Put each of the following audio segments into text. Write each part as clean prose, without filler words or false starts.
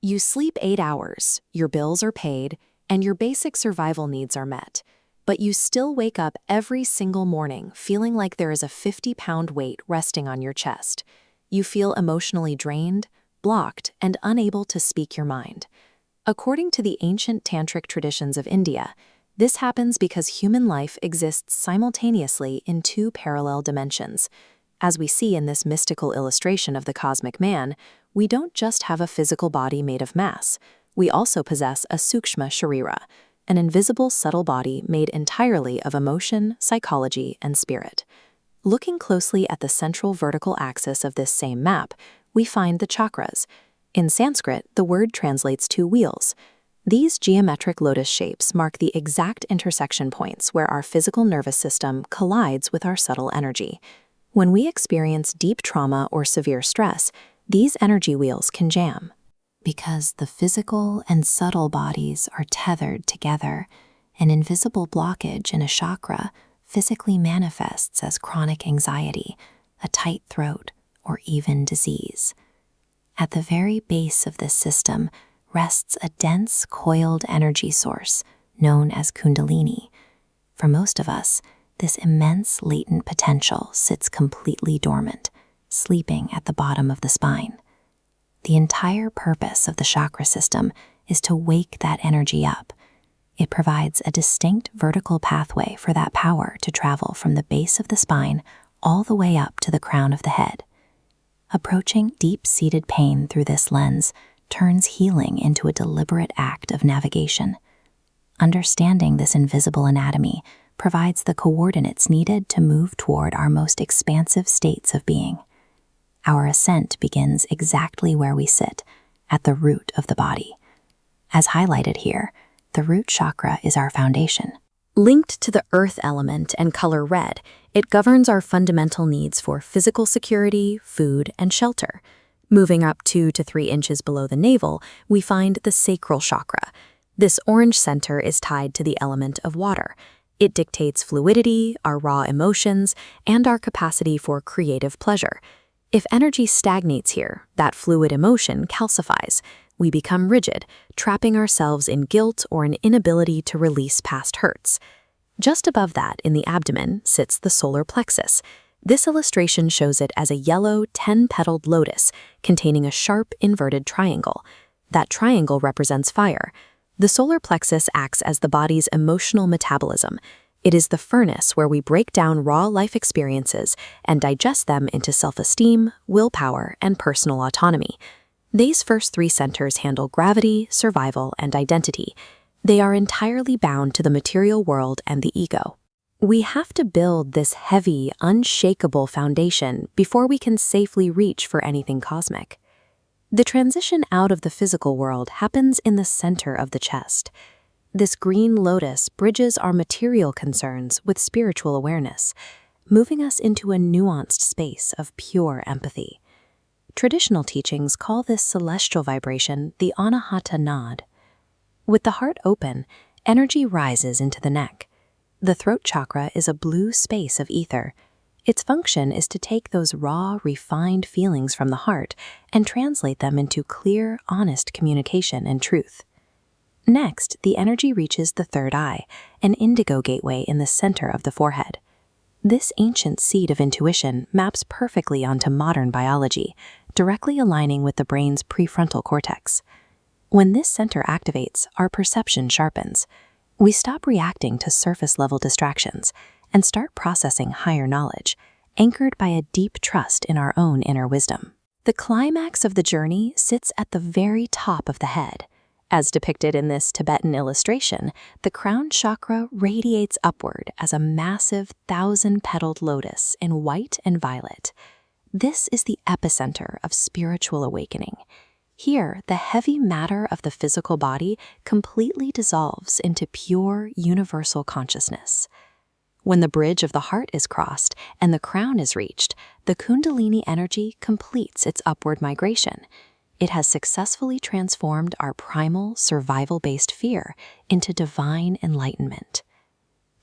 You sleep 8 hours, your bills are paid, and your basic survival needs are met. But you still wake up every single morning feeling like there is a 50-pound weight resting on your chest. You feel emotionally drained, blocked, and unable to speak your mind. According to the ancient tantric traditions of India, this happens because human life exists simultaneously in two parallel dimensions. As we see in this mystical illustration of the cosmic man, we don't just have a physical body made of mass, we also possess a sukshma sharira, an invisible subtle body made entirely of emotion, psychology, and spirit. Looking closely at the central vertical axis of this same map, we find the chakras. In Sanskrit, the word translates to wheels. These geometric lotus shapes mark the exact intersection points where our physical nervous system collides with our subtle energy. When we experience deep trauma or severe stress, these energy wheels can jam. Because the physical and subtle bodies are tethered together, an invisible blockage in a chakra physically manifests as chronic anxiety, a tight throat, or even disease. At the very base of this system rests a dense, coiled energy source known as Kundalini. For most of us, this immense latent potential sits completely dormant, sleeping at the bottom of the spine. The entire purpose of the chakra system is to wake that energy up. It provides a distinct vertical pathway for that power to travel from the base of the spine all the way up to the crown of the head. Approaching deep-seated pain through this lens turns healing into a deliberate act of navigation. Understanding this invisible anatomy provides the coordinates needed to move toward our most expansive states of being. Our ascent begins exactly where we sit, at the root of the body. As highlighted here, the root chakra is our foundation. Linked to the earth element and color red, it governs our fundamental needs for physical security, food, and shelter. Moving up 2 to 3 inches below the navel, we find the Sacral Chakra. This orange center is tied to the element of water. It dictates fluidity, our raw emotions, and our capacity for creative pleasure. If energy stagnates here, that fluid emotion calcifies. We become rigid, trapping ourselves in guilt or an inability to release past hurts. Just above that, in the abdomen, sits the solar plexus. This illustration shows it as a yellow, 10-petaled lotus containing a sharp, inverted triangle. That triangle represents fire. The solar plexus acts as the body's emotional metabolism. It is the furnace where we break down raw life experiences and digest them into self-esteem, willpower, and personal autonomy. These first 3 centers handle gravity, survival, and identity. They are entirely bound to the material world and the ego. We have to build this heavy, unshakable foundation before we can safely reach for anything cosmic. The transition out of the physical world happens in the center of the chest. This green lotus bridges our material concerns with spiritual awareness, moving us into a nuanced space of pure empathy. Traditional teachings call this celestial vibration the Anahata nod. With the heart open, energy rises into the neck. The throat chakra is a blue space of ether. Its function is to take those raw, refined feelings from the heart and translate them into clear, honest communication and truth. Next, the energy reaches the third eye, an indigo gateway in the center of the forehead. This ancient seed of intuition maps perfectly onto modern biology, directly aligning with the brain's prefrontal cortex. When this center activates, our perception sharpens. We stop reacting to surface-level distractions and start processing higher knowledge, anchored by a deep trust in our own inner wisdom. The climax of the journey sits at the very top of the head. As depicted in this Tibetan illustration, the crown chakra radiates upward as a massive 1,000-petaled lotus in white and violet. This is the epicenter of spiritual awakening. Here, the heavy matter of the physical body completely dissolves into pure, universal consciousness. When the bridge of the heart is crossed and the crown is reached, the Kundalini energy completes its upward migration. It has successfully transformed our primal, survival-based fear into divine enlightenment.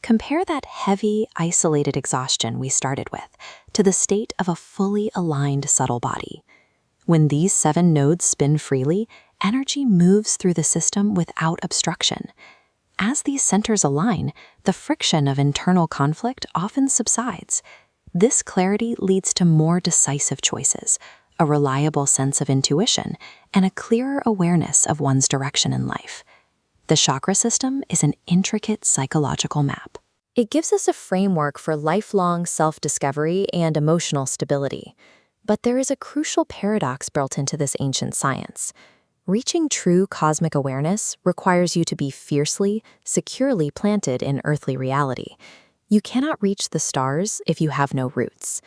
Compare that heavy, isolated exhaustion we started with to the state of a fully aligned subtle body. When these 7 nodes spin freely, energy moves through the system without obstruction. As these centers align, the friction of internal conflict often subsides. This clarity leads to more decisive choices, a reliable sense of intuition, and a clearer awareness of one's direction in life. The chakra system is an intricate psychological map. It gives us a framework for lifelong self-discovery and emotional stability. But there is a crucial paradox built into this ancient science. Reaching true cosmic awareness requires you to be fiercely, securely planted in earthly reality. You cannot reach the stars if you have no roots.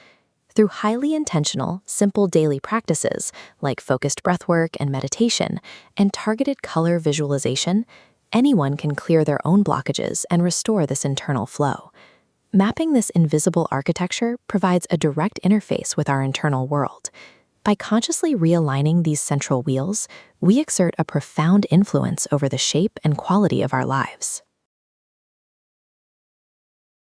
Through highly intentional, simple daily practices like focused breathwork and meditation and targeted color visualization, anyone can clear their own blockages and restore this internal flow. Mapping this invisible architecture provides a direct interface with our internal world. By consciously realigning these central wheels, we exert a profound influence over the shape and quality of our lives.